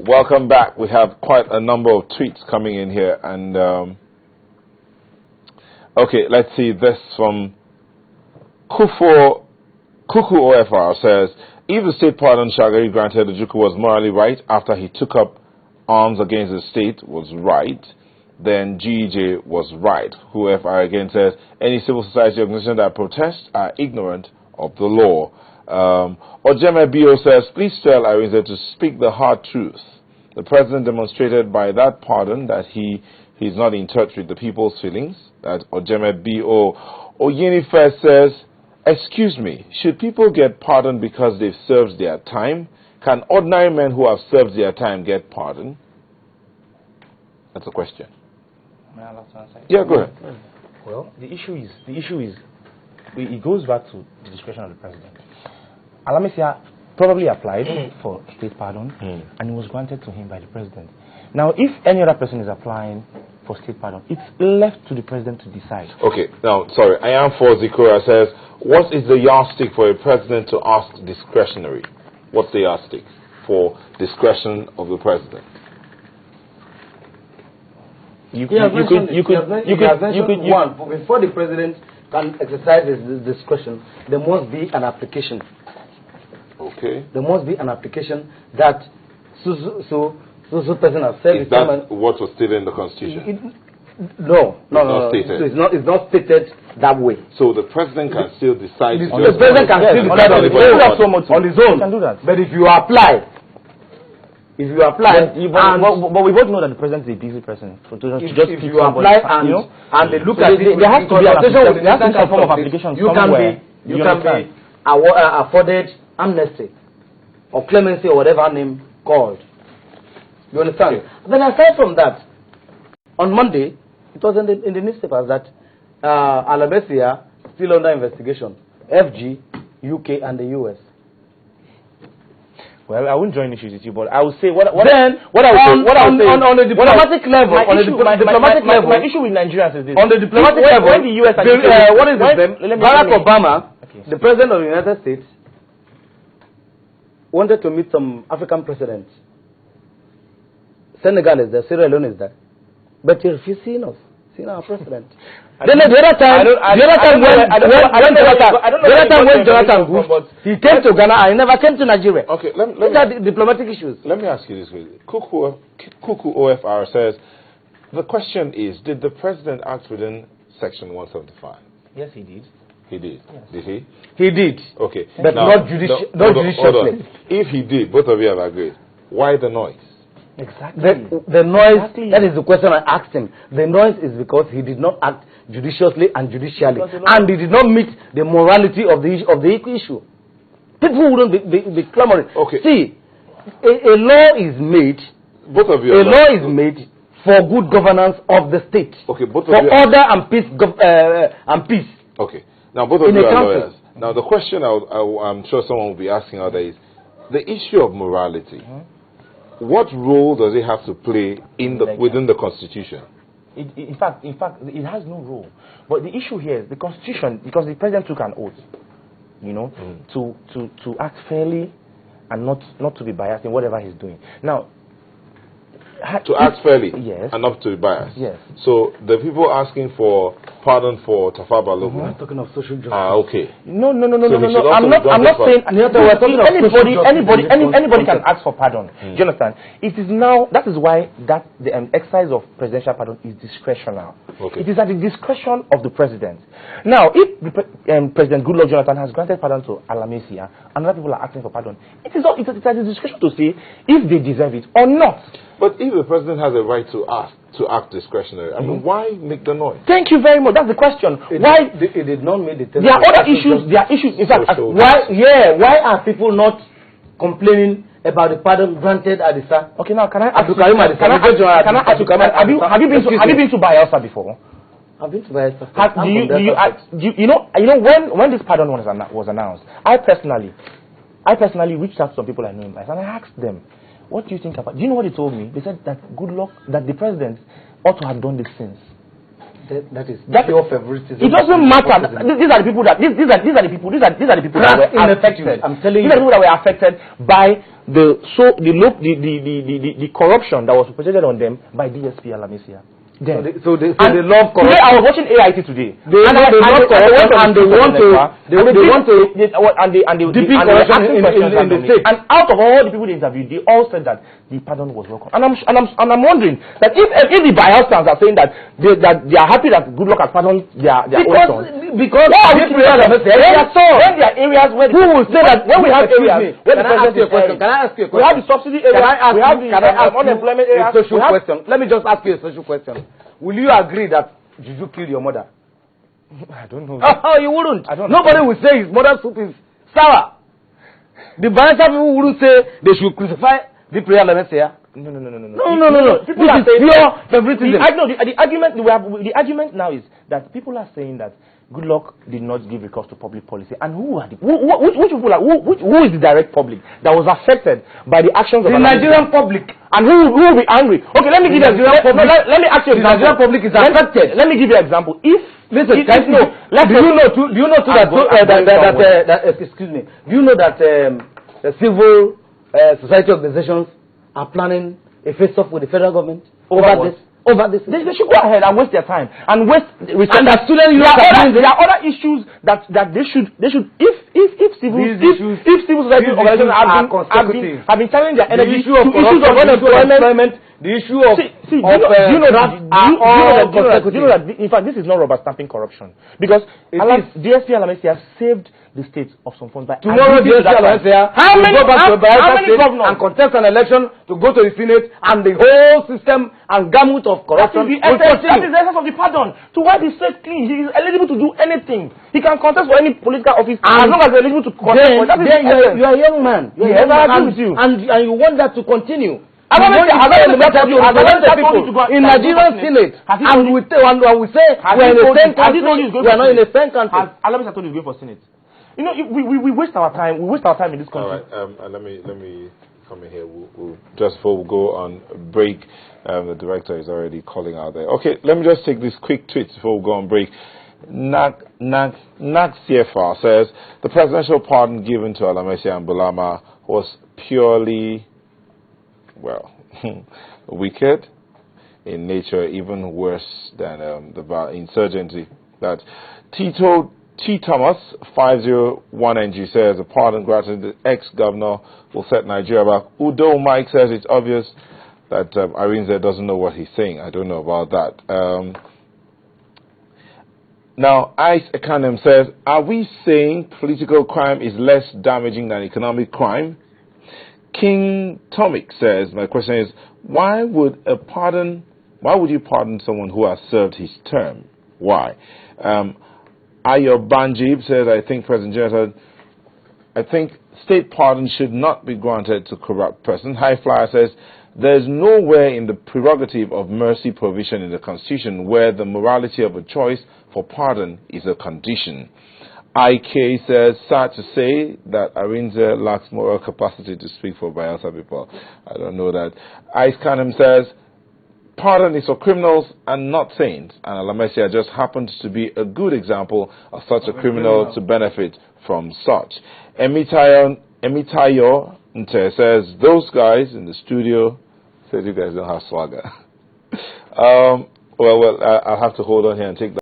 Welcome back. We have quite a number of tweets coming in here, and okay, let's see this from Kuku OFR says, if the state pardon Shagari granted Ojukwu was morally right after he took up arms against the state was right, then GEJ was right. OFR again says, any civil society organization that protests are ignorant of the law. Ojeme Bio says, please tell Irinze to speak the hard truth. The president demonstrated by that pardon that he's not in touch with the people's feelings. That Ojeme Bio. Oyenife says, excuse me, should people get pardoned because they've served their time? Can ordinary men who have served their time get pardoned? That's a question. May I answer? Yeah, go ahead. Well, the issue is, it goes back to the discretion of the president. Alamisia probably applied for state pardon, and it was granted to him by the president. Now, if any other person is applying for state pardon, it's left to the president to decide. Okay, now, sorry, I am for Zikura says, what is the yardstick for a president to ask discretionary? What's the yardstick for discretion of the president? Before the president can exercise his discretion, there must be an application. Okay. There must be an application that so person has said. Is that what was stated in the Constitution? No. It's not stated that way. So the president can still decide. The president can still decide on his own. Can do that. But if you apply, but we both know that the president is a busy person. So if you apply and they look at it, there has to be some form of application somewhere. You can be afforded amnesty or clemency or whatever name called. You understand? Okay. Then aside from that, on Monday, it was in the newspapers that Alamesia still under investigation. FG, UK, and the US. Well, I won't join issues with you, but I will say on the diplomatic level. My issue with Nigerians is this: on the diplomatic level, when the US what is his name? Barack Obama, the president of the United States, wanted to meet some African presidents. Senegal is there, Sierra Leone is there, but he refused seeing us, seeing our president. Then the other time when Jonathan Goose, he came to Ghana and he never came to Nigeria. Okay, These are diplomatic issues. Let me ask you this way. Kuku OFR says, the question is, did the president act within Section 175? Yes, he did. He did. Yes. Did he? He did. Okay. But now, not judiciously. If he did, both of you have agreed. Why the noise? Exactly. The noise, that is the question I asked him. The noise is because he did not act judiciously and judicially. And he did not meet the morality of the issue. People wouldn't be clamoring. Okay. See, a law is made. Both of you. A law is made for good governance of the state. Okay, both of for you. For order and peace. Okay. Now, both of you are lawyers. Now, the question I'm sure someone will be asking out there is the issue of morality. What role does it have to play within the Constitution? In fact, it has no role. But the issue here is the Constitution, because the president took an oath, to act fairly and not to be biased in whatever he's doing. Now, to act fairly, yes, and not to be biased. Yes. So the people asking for pardon for Tafawa Balogun. We're talking of social justice. Okay. No. So I'm not saying anybody can ask for pardon. Do you understand? It is now, that is why the exercise of presidential pardon is discretional. Okay. It is at the discretion of the president. Now, if President Goodluck Jonathan has granted pardon to Alamesia and other people are asking for pardon, it is at the discretion to say if they deserve it or not. But if the president has a right to act discretionary, I mean, why make the noise? Thank you very much. That's the question. Why it did not make the there are other issues. There are issues. In fact, why are people not complaining about the pardon granted at the start? Okay, now can I ask you? Have you been to Bayelsa before? I've been to Bayelsa. When this pardon was announced, I personally reached out to some people I know in Bayelsa and I asked them, what do you think about? Do you know what they told me? They said that the president ought to have done this since. That is pure favoritism. It doesn't matter. These are the people that were affected. I'm telling you, these are the people that were affected by the corruption that was perpetrated on them by DSP Alamisia. So they love corruption. Today I was watching AIT today. They love corruption and they want to deepen corruption in the state. And out of all the people they interviewed, they all said that the pardon was welcome. And I'm wondering that if the Bayelsians are saying that they are happy that Goodluck has pardoned their own sons, because then there are areas where who will say that when we have areas where the president is question? Can I ask you a question? We have the subsidy areas, we have the unemployment areas. Social question. Let me just ask you a social question. Will you agree that Juju killed your mother? I don't know. Oh, you wouldn't. I don't know. Nobody will say his mother's soup is sour. The Bayelsa people wouldn't say they should crucify the prayer Messiah. No. People are saying pure favoritism. The argument now is that people are saying that Goodluck did not give recourse to public policy, and who is the direct public that was affected by the actions of the Nigerian public, and who will be angry? Okay, let me give you an example. Let me ask you an example. The Nigerian public is affected. Let me give you an example. Do you know that civil society organizations are planning a face-off with the federal government over this? They should go ahead and waste their time and waste research. And as students, there are other issues that they should if civil society organizations have been telling their energy to issues of unemployment, the issue of in fact this is not rubber stamping corruption, because DSP Alamisia saved the state of some funds by tomorrow. DSP Alamisia will go back to Bayelsa State and contest an election to go to the Senate, and the whole system and gamut of corruption will continue. That is the essence of the pardon. To wipe the state clean, he is eligible to do anything. He can contest for any political office as long as he is eligible to contest. You are a young man. And you want that to continue. In Nigerian Senate, and we say we are in the same country. We are not in the same country. Alamisia told you to go for Senate. You know, we waste our time. We waste our time in this country. All right. Let me come in here. We'll just before we go on break, the director is already calling out there. Okay, let me just take this quick tweet before we go on break. CFR says the presidential pardon given to Alamisia and Bulama was purely, wicked in nature, even worse than the insurgency. That T. Thomas 501NG says the pardon granted the ex-governor will set Nigeria back. Udo Mike says it's obvious that Arinze doesn't know what he's saying. I don't know about that. Now, Ice Ekanem says, are we saying political crime is less damaging than economic crime? King Tomic says, my question is, why would you pardon someone who has served his term? Why? Ayo Banjib says, I think President Jonathan, state pardon should not be granted to corrupt person. High Flyer says, there is nowhere in the prerogative of mercy provision in the Constitution where the morality of a choice for pardon is a condition. IK says, sad to say that Arinze lacks moral capacity to speak for Bayelsa people. I don't know that. Ice Canham says, pardon is for criminals and not saints, and Alamisia just happens to be a good example of such a criminal to benefit from such. Emitayo Nte says, those guys in the studio said you guys don't have swagger. I'll have to hold on here and take that.